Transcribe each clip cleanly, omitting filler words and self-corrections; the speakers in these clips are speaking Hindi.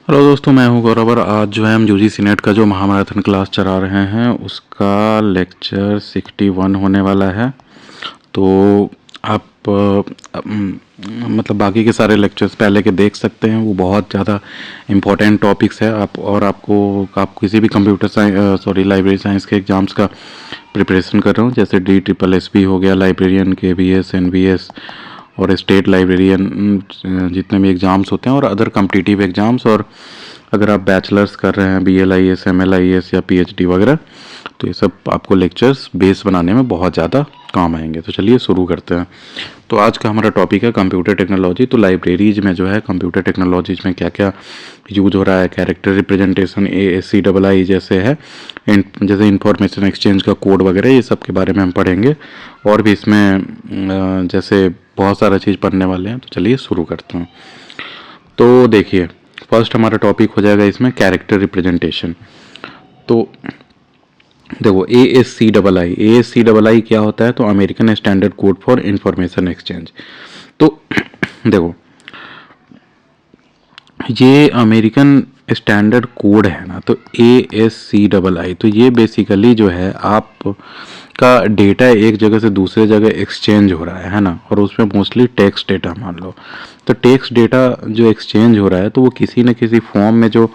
हेलो दोस्तों, मैं हूं गौरव और आज जो है हम यूजीसी नेट का जो महामैराथन क्लास चला रहे हैं उसका लेक्चर 61 होने वाला है। तो आप मतलब बाकी के सारे लेक्चर्स पहले के देख सकते हैं, वो बहुत ज़्यादा इम्पोर्टेंट टॉपिक्स है। आप किसी भी कंप्यूटर साइंस लाइब्रेरी साइंस के एग्ज़ाम्स का प्रिपरेशन कर रहे हो, जैसे DSSS हो गया, लाइब्रेरियन, KBS, NBS और स्टेट लाइब्रेरियन, जितने भी एग्ज़ाम्स होते हैं और अदर कम्पिटिटिव एग्ज़ाम्स, और अगर आप बैचलर्स कर रहे हैं BLIS, MLIS या PhD वगैरह, तो ये सब आपको लेक्चर्स बेस बनाने में बहुत ज़्यादा काम आएंगे। तो चलिए शुरू करते हैं। तो आज का हमारा टॉपिक है कंप्यूटर टेक्नोलॉजी। तो लाइब्रेरीज में जो है कंप्यूटर टेक्नोलॉजीज में क्या क्या यूज हो रहा है, कैरेक्टर रिप्रेजेंटेशन, ASCII जैसे है, जैसे इंफॉर्मेशन एक्सचेंज का कोड वगैरह, ये सब के बारे में हम पढ़ेंगे। और भी इसमें जैसे बहुत सारा चीज़ पढ़ने वाले हैं। तो चलिए शुरू करते हैं। तो देखिए, फर्स्ट हमारा टॉपिक हो जाएगा इसमें कैरेक्टर रिप्रेजेंटेशन। तो देखो, ASCII क्या होता है? तो American standard code for information exchange. तो देखो, ये अमेरिकन स्टैंडर्ड कोड है ना, तो ASCII, तो ये बेसिकली जो है आप का डेटा एक जगह से दूसरे जगह एक्सचेंज हो रहा है ना, और उसमें मोस्टली टेक्स्ट डेटा मान लो। तो टेक्स्ट डेटा जो एक्सचेंज हो रहा है, तो वो किसी न किसी फॉर्म में जो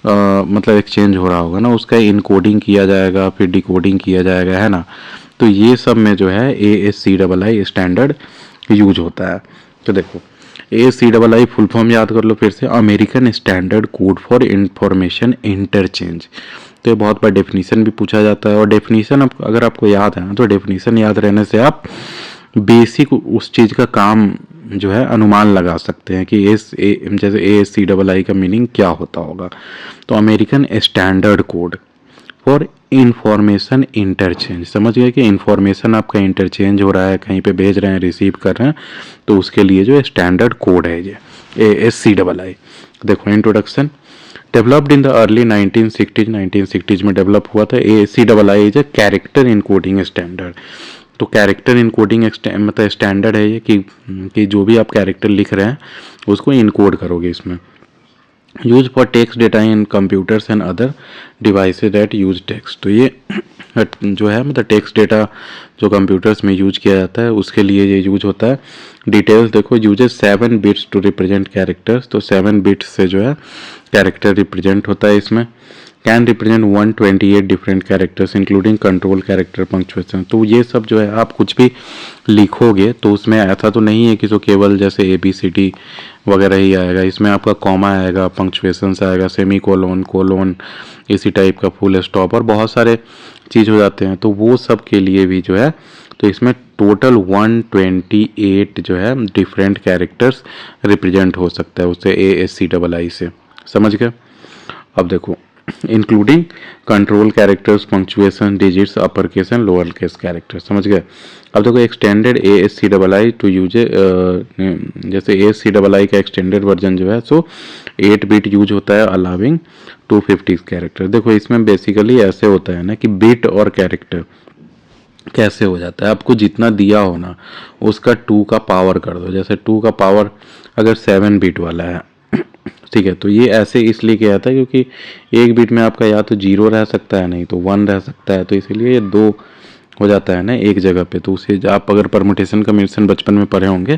मतलब एक्सचेंज हो रहा होगा ना, उसका इनकोडिंग किया जाएगा, फिर डिकोडिंग किया जाएगा, है ना। तो ये सब में जो है ASCII स्टैंडर्ड यूज होता है। तो देखो, ASCII फुल फॉर्म याद कर लो फिर से, American standard code for information interchange. तो ये बहुत बार डेफिनीशन भी पूछा जाता है, और डेफिनीशन अगर आपको याद है ना, तो डेफिनीशन याद रहने से आप बेसिक उस चीज़ का काम जो है अनुमान लगा सकते हैं कि जैसे ASCII का मीनिंग क्या होता होगा। तो American standard code for information interchange, समझ गए कि इंफॉर्मेशन आपका इंटरचेंज हो रहा है, कहीं पे भेज रहे हैं, रिसीव कर रहे हैं, तो उसके लिए जो स्टैंडर्ड कोड है ये ASCII। देखो, introduction. Developed in the early 1960s में डेवलप हुआ था। ASCII is a character encoding standard. तो कैरेक्टर इनकोडिंग मतलब स्टैंडर्ड है ये कि जो भी आप कैरेक्टर लिख रहे हैं उसको इनकोड करोगे इसमें। Use for text data in computers and other devices that use text. तो ये जो है मतलब टेक्स्ट डेटा जो कंप्यूटर्स में यूज किया जाता है उसके लिए ये यूज होता है। डिटेल्स देखो, uses 7 bits to represent characters. तो 7 बिट्स से जो है कैरेक्टर रिप्रेजेंट होता है इसमें। Can represent 128 different characters including control character, punctuation. तो ये सब जो है आप कुछ भी लिखोगे तो उसमें ऐसा तो नहीं है कि जो केवल जैसे ABCD वगैरह ही आएगा, इसमें आपका कॉमा आएगा, पंक्चुएशन आएगा, सेमी कोलोन, कोलोन, इसी टाइप का फुल स्टॉप और बहुत सारे चीज़ हो जाते हैं। तो वो सब के लिए भी जो है, तो इसमें टोटल 128 जो है डिफरेंट कैरेक्टर्स रिप्रेजेंट हो सकता है उससे ASCII से। समझ गए? अब देखो, including control characters, punctuation, digits, upper case and lower case characters. समझ गए? अब देखो, एक्सटेंडेड ASCII टू यूज, जैसे ASCII का एक्सटेंडेड वर्जन जो है सो 8 बिट यूज होता है, अलाउिंग 250 कैरेक्टर। देखो, इसमें बेसिकली ऐसे होता है ना कि बिट और कैरेक्टर कैसे हो जाता है, आपको जितना दिया हो ना उसका 2 का पावर कर दो। जैसे 2 का पावर अगर 7 बिट वाला है, ठीक है, तो ये ऐसे इसलिए किया जाता है क्योंकि एक बिट में आपका या तो 0 रह सकता है, नहीं तो 1 रह सकता है, तो इसीलिए ये 2 हो जाता है ना एक जगह पे। तो उसे आप अगर परमुटेशन कम्युटेशन बचपन में पढ़े होंगे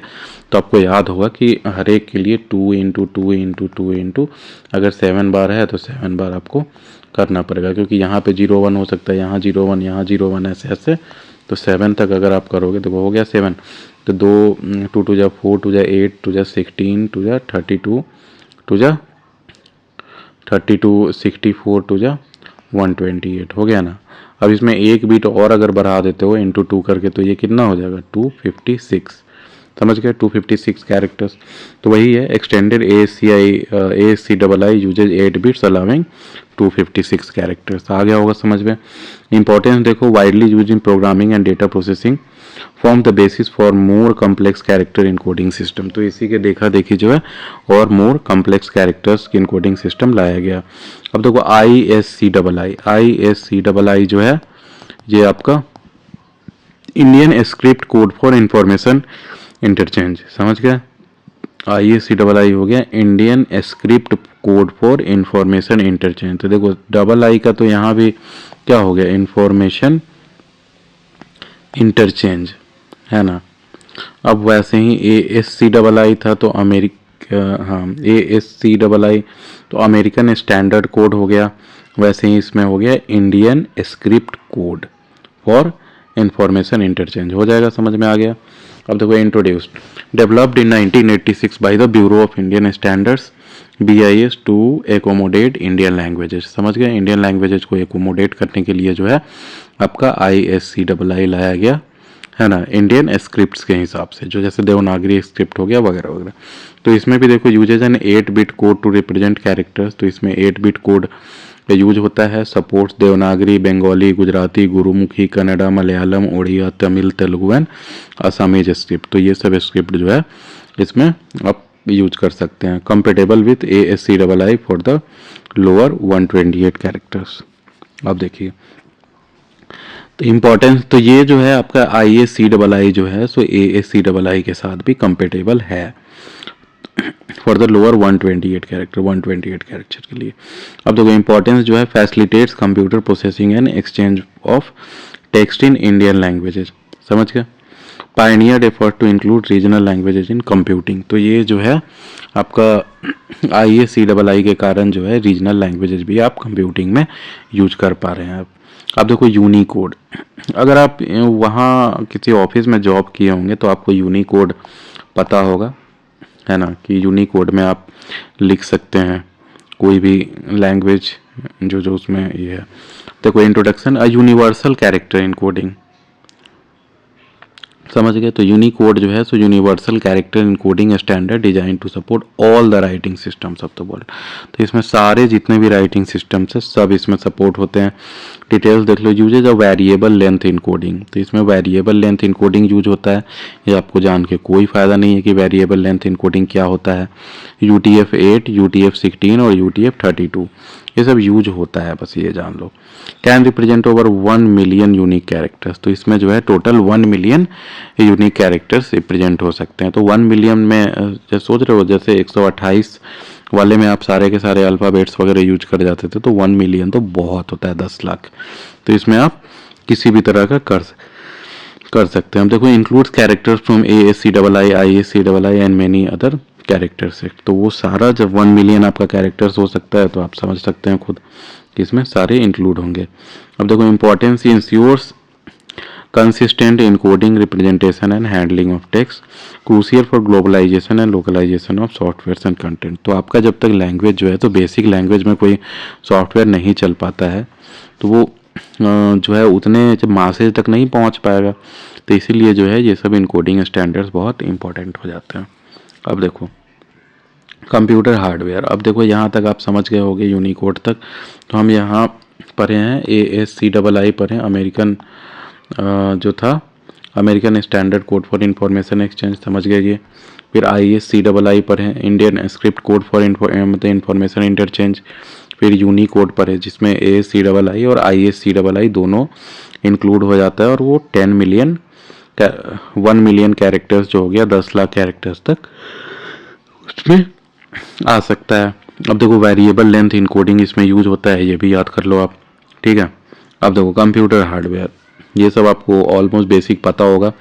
तो आपको याद होगा कि हर एक के लिए 2 × 2 × 2 × अगर 7 बार है तो 7 बार आपको करना पड़ेगा, क्योंकि यहाँ पे 0 1 हो सकता है, यहाँ 0 1, यहाँ 0 1, ऐसे ऐसे। तो 7 तक अगर आप करोगे तो हो गया 7। तो 2 2 4 2 8 2 16 2 32 2 32 64 2 128 हो गया ना। अब इसमें एक बीट और अगर बढ़ा देते हो इंटू 2 करके, तो ये कितना हो जाएगा? 256। समझ गए? 256 कैरेक्टर्स। तो वही है extended ASCII uses 8 bits allowing 256 characters. आ गया होगा समझ में? इंपॉर्टेंस देखो, widely used in programming and data processing, form the basis for more complex character encoding system. तो इसी के देखा देखी जो है और मोर कम्प्लेक्स कैरेक्टर्स की इनकोडिंग सिस्टम लाया गया। अब देखो, ISCII जो है ये आपका Indian script code for information interchange. समझ गया? ISCII हो गया Indian script code for information interchange. तो देखो डबल आई का तो यहाँ भी क्या हो गया, इंफॉर्मेशन इंटरचेंज, है ना। अब वैसे ही ASCII था तो हाँ ASCII तो अमेरिकन स्टैंडर्ड कोड हो गया। वैसे ही इसमें हो गया Indian script code for information interchange, हो जाएगा, समझ में आ गया। अब देखो introduced, developed in 1986 by the bureau of Indian standards BIS to accommodate Indian languages. समझ गए, इंडियन लैंग्वेजेस को एकोमोडेट करने के लिए जो है आपका ISCII लाया गया, है ना, इंडियन स्क्रिप्ट्स के हिसाब से, जो जैसे देवनागरी स्क्रिप्ट हो गया वगैरह वगैरह। तो इसमें भी देखो uses an 8 bit code to represent characters. तो इसमें 8 बिट कोड का यूज होता है। Supports Devanagari, Bengali, Gujarati, Gurmukhi, Kannada, Malayalam, Oriya, Tamil, Telugu and Assamese script. तो ये सब स्क्रिप्ट जो है इसमें आप यूज कर सकते हैं। Compatible with ASCII for the lower 128 characters. अब देखिए तो इम्पोर्टेंस, तो ये जो है आपका ISCII जो है सो ASCII के साथ भी कंपेटेबल है फॉर द लोअर 128 कैरेक्टर के लिए। अब देखो इंपॉर्टेंस जो है, facilitates computer processing and exchange of text in Indian languages. समझ गए, pioneered effort to include regional languages in computing. तो ये जो है आपका ISCII के कारण जो है रीजनल लैंग्वेजेस भी आप कंप्यूटिंग में यूज कर पा रहे हैं। अब देखो यूनिकोड, अगर आप वहाँ किसी ऑफिस में जॉब किए होंगे तो आपको यूनिकोड पता होगा, है ना, कि यूनिकोड में आप लिख सकते हैं कोई भी लैंग्वेज जो जो उसमें ये है। देखो introduction, a universal character encoding. समझ गए, तो यूनिकोड जो है so universal character encoding standard designed to support all the writing systems of the world. तो इसमें सारे जितने भी राइटिंग सिस्टम्स है सब इसमें सपोर्ट होते हैं। डिटेल्स देख लो, uses of variable length encoding. तो इसमें वेरिएबल लेंथ इनकोडिंग यूज होता है। ये आपको जान के कोई फ़ायदा नहीं है कि वेरिएबल लेंथ इनकोडिंग क्या होता है। UTF-8, UTF-16 और UTF-32 ये सब यूज होता है, बस ये जान लो। Can represent over 1 million unique characters. तो इसमें जो है total 1 million unique characters represent हो सकते हैं। तो 1 मिलियन में जैसे सोच रहे हो, जैसे 128 वाले में आप सारे के सारे अल्फ़ाबेट्स वगैरह यूज कर जाते थे, तो 1 मिलियन तो बहुत होता है, 10 लाख। तो इसमें आप किसी भी तरह का कर सकते हैं। हम देखो includes characters from ASCII, ISCII and many other characters. तो वो सारा जब 1 मिलियन आपका कैरेक्टर्स हो सकता है तो आप समझ सकते हैं खुद कि इसमें सारे इंक्लूड होंगे। अब देखो importance, ensures consistent encoding, representation and handling of text, crucial for globalization and localization of softwares and content। तो आपका जब तक लैंग्वेज जो है, तो बेसिक लैंग्वेज में कोई सॉफ्टवेयर नहीं चल पाता है तो वो जो है उतने जब मासेज तक नहीं पहुंच पाएगा। तो इसीलिए जो है ये सब इनकोडिंग स्टैंडर्ड्स बहुत इंपॉर्टेंट हो जाते हैं। अब देखो कंप्यूटर हार्डवेयर। अब देखो यहाँ तक आप समझ गए होंगे यूनिकोड तक। तो हम यहाँ पढ़े हैं ASCII पढ़े, अमेरिकन जो था American standard code for information exchange, समझ गए ये। फिर ISCII पढ़े, इंडियन स्क्रिप्ट कोड फॉर मतलब इंफॉर्मेशन इंटरचेंज। फिर यूनिकोड पढ़े जिसमें ASCII और ISCII दोनों इंक्लूड हो जाता है, और वो 1 मिलियन कैरेक्टर्स जो हो गया 10 लाख कैरेक्टर्स तक उसमें आ सकता है। अब देखो वेरिएबल लेंथ इनकोडिंग इसमें यूज होता है, ये भी याद कर लो आप, ठीक है। अब देखो कंप्यूटर हार्डवेयर, ये सब आपको ऑलमोस्ट बेसिक पता होगा।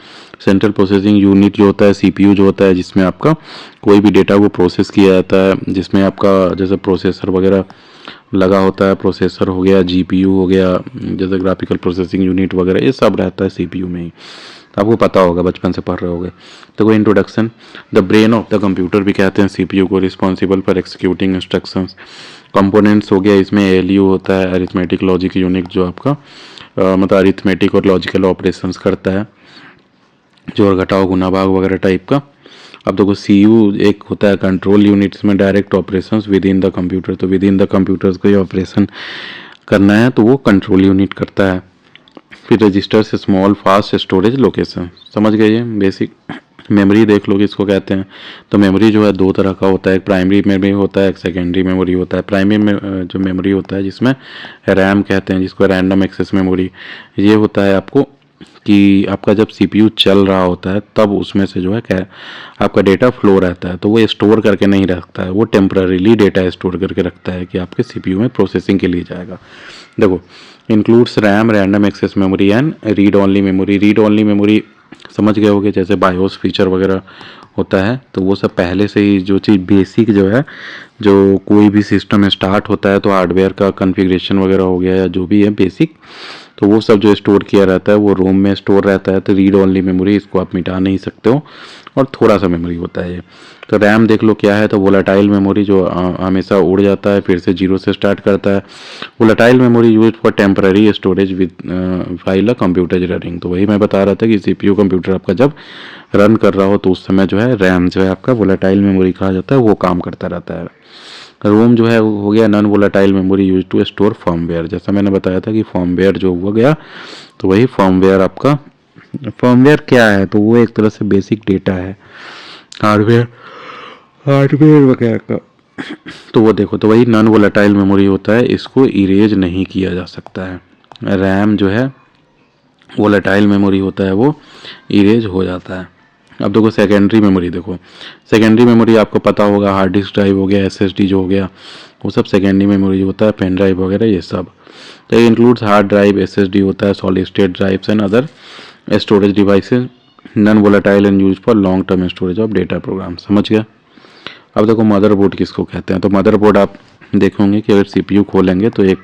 सेंट्रल प्रोसेसिंग यूनिट जो होता है, CPU जो होता है, जिसमें आपका कोई भी डेटा को प्रोसेस किया जाता है, जिसमें आपका जैसे प्रोसेसर वगैरह लगा होता है, प्रोसेसर हो गया, GPU हो गया, जैसे ग्राफिकल प्रोसेसिंग यूनिट वगैरह, ये सब रहता है CPU में ही। तो आपको पता होगा, बचपन से पढ़ रहे होगे। तो कोई introduction, the brain of the computer भी कहते हैं CPU को, responsible for executing instructions. Components हो गया, इसमें ALU होता है, अरिथमेटिक लॉजिक यूनिट, जो आपका मतलब अरिथमेटिक और लॉजिकल ऑपरेशंस करता है, जोड़ घटाव गुणा भाग वगैरह टाइप का। अब देखो CU एक होता है कंट्रोल यूनिट, इसमें direct operations with in the computer. तो विद इन द कंप्यूटर्स को ये ऑपरेशन करना है तो वो कंट्रोल यूनिट करता है। फिर रजिस्टर से स्मॉल फास्ट स्टोरेज लोकेशन, समझ गए ये बेसिक। मेमोरी देख लो किसको कहते हैं। तो मेमोरी जो है 2 तरह का होता है, एक प्राइमरी मेमोरी होता है, एक सेकेंडरी मेमोरी होता है। प्राइमरी में जो मेमोरी होता है जिसमें रैम कहते हैं, जिसको रैंडम एक्सेस मेमोरी, ये होता है आपको कि आपका जब सीपीयू चल रहा होता है तब उसमें से जो है क्या आपका डेटा फ्लो रहता है, तो वो स्टोर करके नहीं रखता है, वो टेम्पररीली डेटा स्टोर करके रखता है कि आपके सीपीयू में प्रोसेसिंग के लिए जाएगा। देखो, includes RAM, random access memory and read only memory. Read only memory समझ गए होगे, जैसे बायोस फीचर वगैरह होता है, तो वो सब पहले से ही जो चीज़ बेसिक जो है, जो कोई भी सिस्टम स्टार्ट होता है तो हार्डवेयर का कॉन्फ़िगरेशन वगैरह हो गया या जो भी है बेसिक, तो वो सब जो स्टोर किया रहता है वो रोम में स्टोर रहता है। तो रीड ओनली मेमोरी, इसको आप मिटा नहीं सकते हो, और थोड़ा सा मेमोरी होता है ये। तो रैम देख लो क्या है, तो वोलेटाइल मेमोरी जो हमेशा उड़ जाता है, फिर से जीरो से स्टार्ट करता है। Volatile memory use for temporary storage with file a computer running. तो वही मैं बता रहा था कि सीपीयू कंप्यूटर आपका जब रन कर रहा हो तो उस समय जो है रैम जो है आपका वोलेटाइल मेमोरी कहा जाता है, वो काम करता रहता है। रोम जो है वो हो गया non volatile memory used to store firmware. जैसा मैंने बताया था कि फर्मवेयर जो हुआ गया, तो वही फर्मवेयर आपका, फर्मवेयर क्या है, तो वो एक तरह से बेसिक डेटा है हार्डवेयर हार्डवेयर वगैरह का। तो वो देखो, तो वही नॉन वोलेटाइल मेमोरी होता है, इसको इरेज नहीं किया जा सकता है। रैम जो है वोलेटाइल मेमोरी होता है, वो इरेज हो जाता है। अब देखो सेकेंडरी मेमोरी, देखो सेकेंडरी मेमोरी आपको पता होगा, हार्ड डिस्क ड्राइव हो गया, एसएसडी जो हो गया, वो सब सेकेंडरी मेमोरी होता है, पेन ड्राइव वगैरह ये सब। तो ये इंक्लूड्स हार्ड ड्राइव, एसएसडी होता है, solid state drives and other storage devices, non volatile and use for long term storage of data programme. समझ गया। अब देखो मदरबोर्ड किसको कहते हैं, तो मदरबोर्ड आप देखोगे कि अगर सीपीयू खोलेंगे तो एक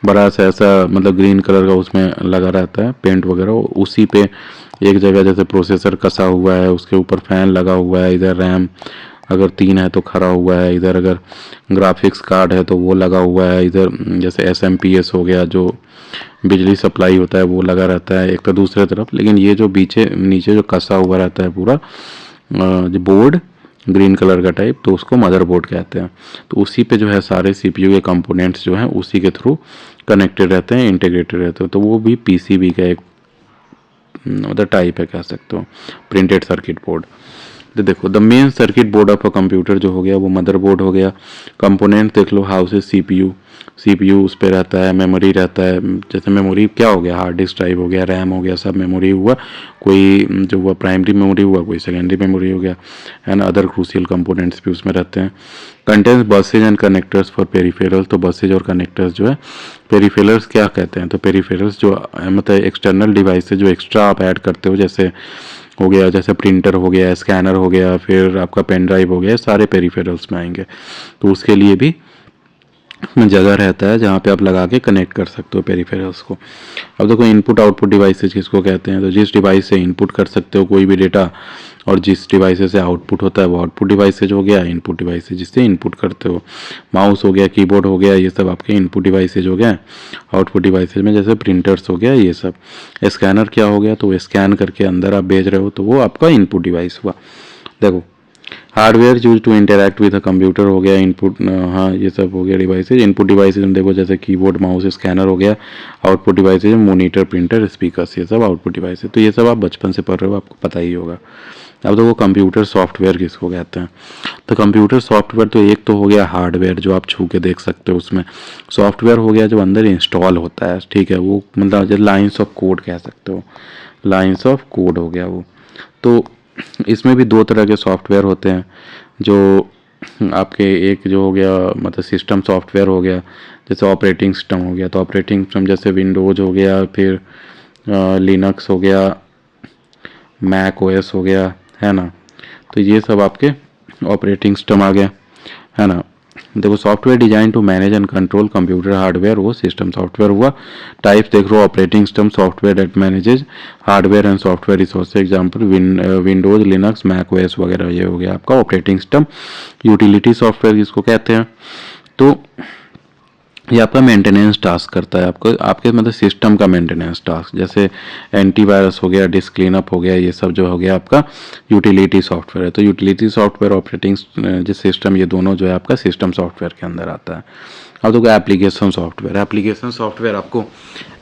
बड़ा सा ऐसा मतलब ग्रीन कलर का उसमें लगा रहता है पेंट वगैरह, उसी पे एक जगह जैसे प्रोसेसर कसा हुआ है, उसके ऊपर फैन लगा हुआ है, इधर रैम अगर 3 है तो खड़ा हुआ है, इधर अगर ग्राफिक्स कार्ड है तो वो लगा हुआ है, इधर जैसे एसएमपीएस हो गया जो बिजली सप्लाई होता है वो लगा रहता है एक तो दूसरे तरफ। लेकिन ये जो पीछे नीचे जो कसा हुआ रहता है पूरा जो बोर्ड ग्रीन कलर का टाइप, तो उसको मदरबोर्ड कहते हैं। तो उसी पे जो है सारे सीपीयू के कंपोनेंट्स जो हैं उसी के थ्रू कनेक्टेड रहते हैं, इंटीग्रेटेड रहते हैं। तो वो भी पीसीबी का एक मतलब टाइप है कह सकते हो, प्रिंटेड सर्किट बोर्ड। तो देखो the main circuit board of a computer जो हो गया वो मदरबोर्ड हो गया। कंपोनेंट देख लो, हाउस इज सीपीयू, सीपीयू उस पर रहता है, मेमोरी रहता है, जैसे मेमोरी क्या हो गया, हार्ड डिस्क ड्राइव हो गया, रैम हो गया, सब मेमोरी हुआ। कोई जो हुआ प्राइमरी मेमोरी हुआ, कोई सेकेंडरी मेमोरी हो गया, एंड अदर क्रूशियल कंपोनेंट्स भी उसमें रहते हैं। Contains buses and connectors for peripherals. तो बसेज और कनेक्टर्स जो है, पेरीफेरल्स क्या कहते हैं, तो पेरीफेरल्स जो मतलब एक्सटर्नल डिवाइस जो एक्स्ट्रा आप ऐड करते हो, जैसे हो गया, जैसे प्रिंटर हो गया, स्कैनर हो गया, फिर आपका पेन ड्राइव हो गया, सारे पेरीफेरल्स में आएंगे। तो उसके लिए भी जगह रहता है जहाँ पे आप लगा के कनेक्ट कर सकते हो पेरीफेरल्स को। अब देखो इनपुट आउटपुट डिवाइसेज किसको कहते हैं, तो जिस डिवाइस से इनपुट कर सकते हो कोई भी डेटा, और जिस डिवाइस से आउटपुट होता है वो आउटपुट डिवाइसेज हो गया। इनपुट डिवाइसेज जिससे इनपुट करते हो, माउस हो गया, कीबोर्ड हो गया, ये सब आपके इनपुट डिवाइसेज हो गए। आउटपुट डिवाइसेज में जैसे प्रिंटर्स हो गया ये सब। स्कैनर क्या हो गया, तो वो स्कैन करके अंदर आप भेज रहे हो, तो वो आपका इनपुट डिवाइस हुआ। देखो hardware used to interact with a computer हो गया, इनपुट, हाँ ये सब हो गया डिवाइसेज। इनपुट डिवाइसेज में देखो जैसे कीबोर्ड, माउस, स्कैनर हो गया। Output devices monitor, printer, speakers, ये सब आउटपुट डिवाइसेज। तो ये सब आप बचपन से पढ़ रहे हो, आपको पता ही होगा। अब देखो कंप्यूटर सॉफ्टवेयर किसको कहते हैं, तो कंप्यूटर सॉफ्टवेयर तो एक तो हो गया हार्डवेयर जो आप छू के देख सकते हो उसमें, सॉफ्टवेयर हो गया जो अंदर इंस्टॉल होता है, ठीक है, वो मतलब जो लाइन्स ऑफ कोड कह सकते हो, लाइन्स ऑफ कोड हो गया वो। तो इसमें भी दो तरह के सॉफ्टवेयर होते हैं, जो आपके एक जो हो गया मतलब सिस्टम सॉफ्टवेयर हो गया, जैसे ऑपरेटिंग सिस्टम हो गया, तो ऑपरेटिंग सिस्टम जैसे विंडोज हो गया, फिर लिनक्स हो गया, मैक ओएस हो गया, है ना। तो ये सब आपके ऑपरेटिंग सिस्टम आ गया, है ना। देखो software designed to manage and control computer hardware, वो सिस्टम सॉफ्टवेयर हुआ। टाइप्स देख लो, operating system software that manages hardware and software resource, example Windows, Linux, Mac OS वगैरह, ये हो गया आपका ऑपरेटिंग सिस्टम। यूटिलिटी सॉफ्टवेयर जिसको कहते हैं, तो ये आपका मेंटेनेंस टास्क करता है, आपको आपके मतलब सिस्टम का मेंटेनेंस टास्क, जैसे एंटीवायरस हो गया, डिस्क क्लीनअप हो गया, ये सब जो हो गया आपका यूटिलिटी सॉफ्टवेयर है। तो यूटिलिटी सॉफ्टवेयर, ऑपरेटिंग जो सिस्टम, ये दोनों जो है आपका सिस्टम सॉफ्टवेयर के अंदर आता है। अब देखो एप्लीकेशन सॉफ्टवेयर, एप्लीकेशन सॉफ्टवेयर आपको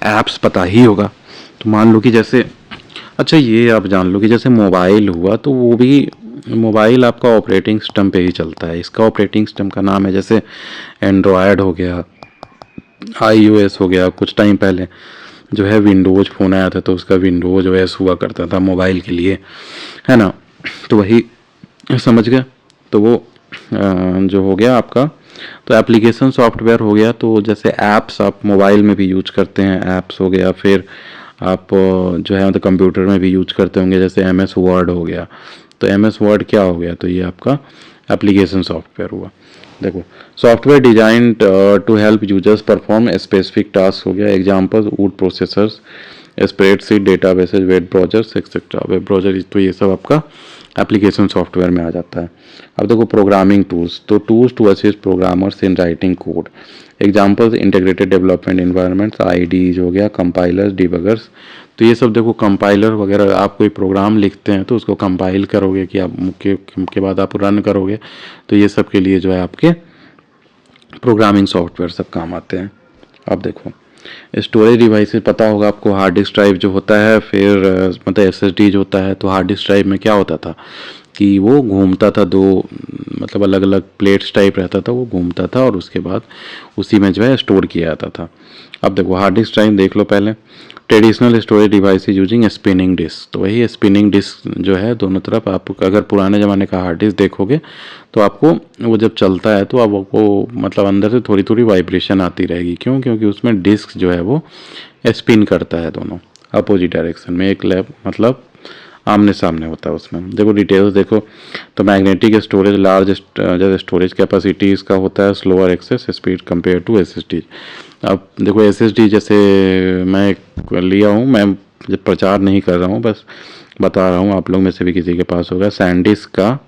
ऐप्स पता ही होगा। तो मान लो कि जैसे, अच्छा ये आप जान लो कि जैसे मोबाइल हुआ, तो वो भी मोबाइल आपका ऑपरेटिंग सिस्टम पे ही चलता है। इसका ऑपरेटिंग सिस्टम का नाम है जैसे एंड्रॉयड हो गया, iOS हो गया कुछ टाइम पहले, जो है विंडोज़ फ़ोन आया था तो उसका विंडोज़ ओएस हुआ करता था मोबाइल के लिए, है ना। तो वही समझ गए। तो वो जो हो गया आपका, तो एप्लीकेशन सॉफ्टवेयर हो गया। तो जैसे ऐप्स आप मोबाइल में भी यूज करते हैं, ऐप्स हो गया। फिर आप जो है मतलब कंप्यूटर में भी यूज करते होंगे, जैसे एम एस वर्ड हो गया। तो एम एस वर्ड क्या हो गया, तो ये आपका एप्लीकेशन सॉफ्टवेयर हुआ। देखो, software designed to help users perform specific task हो गया। Examples word processors, spreadsheet, databases, web browsers etcetera. Web browser तो ये सब आपका एप्लीकेशन सॉफ्टवेयर में आ जाता है। अब देखो प्रोग्रामिंग टूल्स, तो tools to assist programmers in writing code. Examples integrated development environments, IDEs हो गया, कंपाइलर्स, डिबगर्स। तो ये सब देखो कंपाइलर वगैरह, आप कोई प्रोग्राम लिखते हैं तो उसको कंपाइल करोगे कि आप के बाद आप रन करोगे, तो ये सब के लिए जो है आपके प्रोग्रामिंग सॉफ्टवेयर सब काम आते हैं। अब देखो स्टोरेज डिवाइसेस पता होगा आपको, हार्ड डिस्क ड्राइव जो होता है, फिर मतलब एसएसडी जो होता है। तो हार्ड डिस्क ड्राइव में क्या होता था कि वो घूमता था, दो मतलब अलग अलग प्लेट्स टाइप रहता था, वो घूमता था और उसके बाद उसी में जो है स्टोर किया जाता था। अब देखो हार्ड डिस्क ड्राइव देख लो पहले। Traditional storage device using spinning disk, तो वही स्पिनिंग डिस्क जो है दोनों तरफ। आप अगर पुराने ज़माने का हार्ड डिस्क देखोगे तो आपको वो जब चलता है तो आपको मतलब अंदर से थोड़ी थोड़ी वाइब्रेशन आती रहेगी। क्यों? क्योंकि उसमें डिस्क जो है वो स्पिन करता है दोनों अपोजिट डायरेक्शन में, एक लैब मतलब आमने सामने होता है उसमें। देखो डिटेल्स देखो, तो मैग्नेटिक स्टोरेज लार्ज जैसे स्टोरेज कैपेसिटी इसका होता है, slower access speed compare to SSD. अब देखो एसएसडी जैसे मैं लिया हूँ, मैं जब प्रचार नहीं कर रहा हूँ, बस बता रहा हूँ, आप लोग में से भी किसी के पास होगा। सैंडिस्क का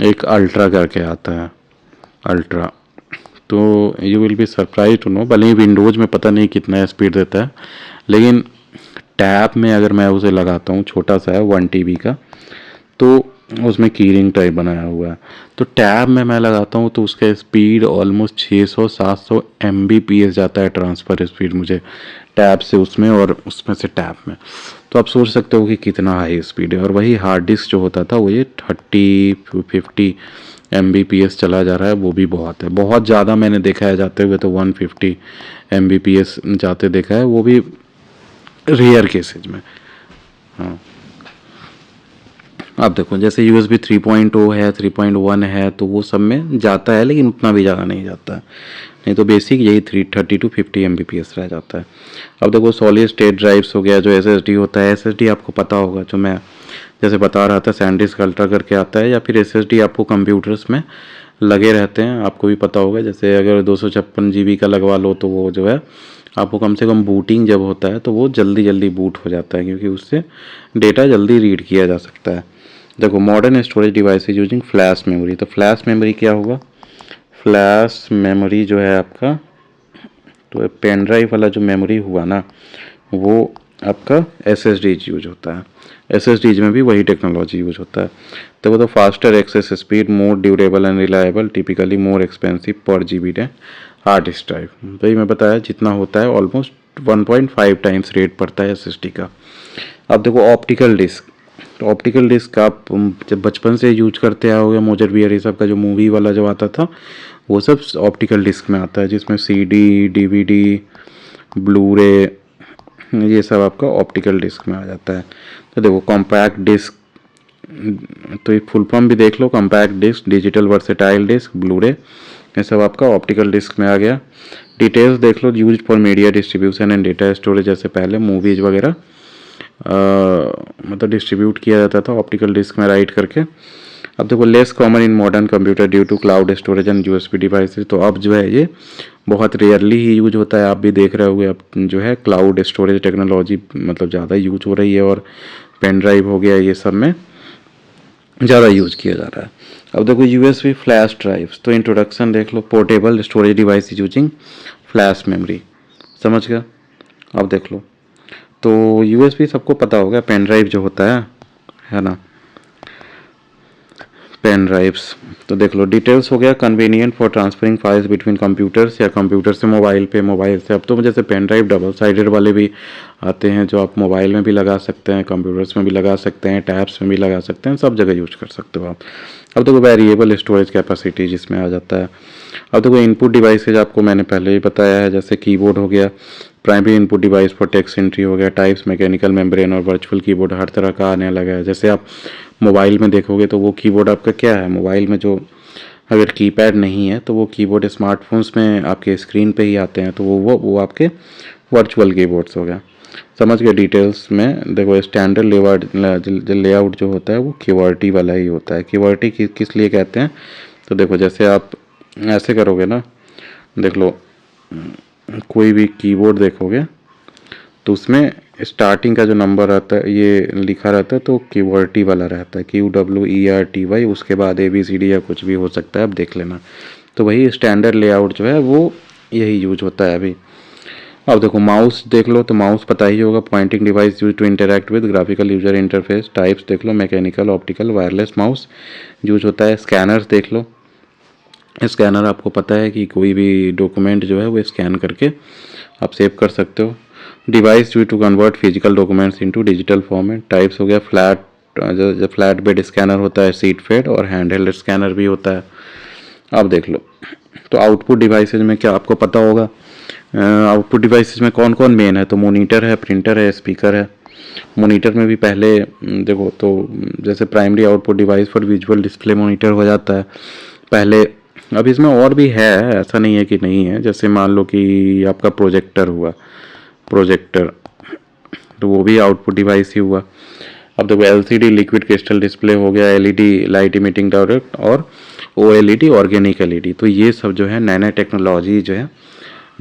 एक अल्ट्रा करके आता है, अल्ट्रा। तो you will be surprise to know, भले ही विंडोज़ में पता नहीं कितना स्पीड देता है, लेकिन टैब में अगर मैं उसे लगाता हूँ, छोटा सा है 1 TB का, तो उसमें कीरिंग टाइप बनाया हुआ है। तो टैब में मैं लगाता हूँ तो उसका स्पीड ऑलमोस्ट 600-700 MBPS जाता है ट्रांसफ़र स्पीड मुझे टैब से उसमें और उसमें से टैब में। तो आप सोच सकते हो कि कितना हाई स्पीड है। और वही हार्ड डिस्क जो होता था वो ये 30-50 MBPS चला जा रहा है, वो भी बहुत है। बहुत ज़्यादा मैंने देखा है जाते हुए, तो 150 MBPS जाते देखा है, वो भी रेयर केसेज में। हाँ, अब देखो जैसे USB 3.0 है, 3.1 है, तो वो सब में जाता है, लेकिन उतना भी ज़्यादा नहीं जाता है। नहीं तो बेसिक यही 330-50 MBPS रह जाता है। अब देखो सॉलिड स्टेट ड्राइव्स हो गया, जो SSD होता है। SSD आपको पता होगा, जो मैं जैसे बता रहा था, सैंडिस्क अल्ट्रा करके आता है, या फिर SSD आपको कंप्यूटर्स में लगे रहते हैं, आपको भी पता होगा। जैसे अगर 256 GB का लगवा लो तो वो जो है आपको कम से कम बूटिंग जब होता है तो वो जल्दी जल्दी बूट हो जाता है, क्योंकि उससे डेटा जल्दी रीड किया जा सकता है। देखो modern storage device using flash memory, तो फ्लैश मेमोरी क्या होगा, फ्लैश मेमोरी जो है आपका, तो पेन ड्राइव वाला जो मेमोरी हुआ ना, वो आपका SSD यूज होता है। SSD में भी वही टेक्नोलॉजी यूज होता है। देखो तो faster access speed, more durable and reliable, typically more expensive per GB than hard disk drive. वही मैं बताया, जितना होता है ऑलमोस्ट 1.5 टाइम्स रेट पड़ता है SSD का। अब देखो ऑप्टिकल डिस्क, तो ऑप्टिकल डिस्क आप जब बचपन से यूज करते आओगे, मोजर बियर ये सब का जो मूवी वाला जो आता था, वो सब ऑप्टिकल डिस्क में आता है, जिसमें CD, DVD, ब्लू रे, ये सब आपका ऑप्टिकल डिस्क में आ जाता है। तो देखो कॉम्पैक्ट डिस्क, तो ये फुल फॉर्म भी देख लो, compact disc, digital versatile disc, blu ray, ये सब आपका ऑप्टिकल डिस्क में आ गया। डिटेल्स देख लो, use for media distribution and data storage, जैसे पहले मूवीज वगैरह मतलब डिस्ट्रीब्यूट किया जाता था ऑप्टिकल डिस्क में राइट करके। अब देखो less common in modern computer due to cloud storage and USB devices, तो अब जो है ये बहुत रेयरली ही यूज होता है। आप भी देख रहे होगे, अब जो है क्लाउड स्टोरेज टेक्नोलॉजी मतलब ज़्यादा यूज हो रही है, और पेन ड्राइव हो गया, ये सब में ज़्यादा यूज किया जा रहा है। अब देखो USB फ्लैश ड्राइव्स, तो इंट्रोडक्शन देख लो, portable storage device using flash memory, समझ गया। अब देख लो, तो USB सबको पता होगा, पेन ड्राइव जो होता है ना, पेन ड्राइव्स। तो देख लो डिटेल्स हो गया, convenient for transferring files between computers, या कंप्यूटर से मोबाइल पे, मोबाइल से। अब तो जैसे पेन ड्राइव डबल साइडेड वाले भी आते हैं, जो आप मोबाइल में भी लगा सकते हैं, कंप्यूटर्स में भी लगा सकते हैं, टैब्स में भी लगा सकते हैं, सब जगह यूज कर सकते हो आप। अब देखो वेरिएबल स्टोरेज कैपेसिटी जिसमें आ जाता है। अब देखो इनपुट डिवाइसेज आपको मैंने पहले ही बताया है, जैसे कीबोर्ड हो गया, primary input device for text entry हो गया, टाइप्स मैकेनिकल मेम्ब्रेन और वर्चुअल कीबोर्ड हर तरह का आने लगा है। जैसे आप मोबाइल में देखोगे तो वो कीबोर्ड आपका क्या है, मोबाइल में जो अगर कीपैड नहीं है तो वो कीबोर्ड स्मार्टफोन्स में आपके स्क्रीन पे ही आते हैं, तो वो आपके वर्चुअल कीबोर्ड्स हो गया। समझ गए डिटेल्स में। देखो स्टैंडर्ड लेआउट जो होता है वो QWERTY वाला ही होता है। QWERTY किस लिए कहते हैं, तो देखो जैसे आप ऐसे करोगे ना, देख लो कोई भी कीबोर्ड देखोगे तो उसमें स्टार्टिंग का जो नंबर आता है ये लिखा रहता है तो QWERTY वाला रहता है, QWERTY। उसके बाद ABCD या कुछ भी हो सकता है, आप देख लेना। तो वही स्टैंडर्ड लेआउट जो है वो यही यूज होता है अभी। अब देखो माउस देख लो, तो माउस पता ही होगा, pointing device used to interact with graphical user interface. Types देख लो, mechanical, optical, wireless mouse used होता है। स्कैनर्स देख लो, स्कैनर आपको पता है कि कोई भी डॉक्यूमेंट जो है वो स्कैन करके आप सेव कर सकते हो। Device used to convert physical documents into digital format. Types हो गया फ्लैट, जो फ्लैट बेड स्कैनर होता है, सीट फेड और हैंड हेल्ड स्कैनर भी होता है। अब देख लो, तो आउटपुट डिवाइसेज में क्या आपको पता होगा, आउटपुट डिवाइसेज में कौन कौन मेन है, तो मोनीटर है, प्रिंटर है, स्पीकर है। मोनीटर में भी पहले देखो तो जैसे primary output device for visual display monitor हो जाता है पहले। अब इसमें और भी है, ऐसा नहीं है कि नहीं है। जैसे मान लो कि आपका प्रोजेक्टर हुआ, प्रोजेक्टर तो वो भी आउटपुट डिवाइस ही हुआ। अब देखो LCD लिक्विड क्रिस्टल डिस्प्ले हो गया, LED लाइट इमिटिंग डायरेक्ट और OLED ऑर्गेनिक LED। तो ये सब जो है नैनो टेक्नोलॉजी जो है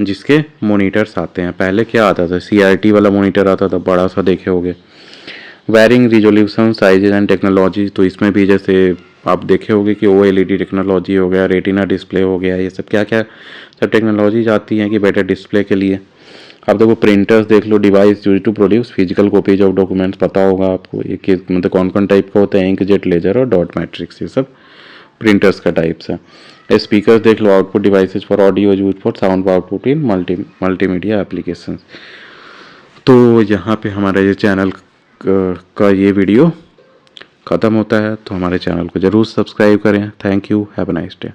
जिसके मोनीटर्स आते हैं। पहले क्या आता था, CRT वाला मोनीटर आता था, बड़ा सा देखे होगे। Varying resolution sizes and technology, तो इसमें भी जैसे आप देखे होगे कि OLED टेक्नोलॉजी हो गया, रेटिना डिस्प्ले हो गया, ये सब क्या क्या सब टेक्नोलॉजीज आती हैं कि बेटर डिस्प्ले के लिए। अब देखो प्रिंटर्स देख लो, device used to produce physical copies of documents, पता होगा आपको ये कि मतलब कौन कौन टाइप का होता है, इंकजेट, लेजर और डॉट मैट्रिक्स, ये सब प्रिंटर्स का टाइप्स है। स्पीकर्स देख लो, output devices for audio used for sound output in multimedia application. तो यहाँ पे हमारा ये चैनल का ये वीडियो ख़त्म होता है, तो हमारे चैनल को ज़रूर सब्सक्राइब करें। Thank you, have a nice day.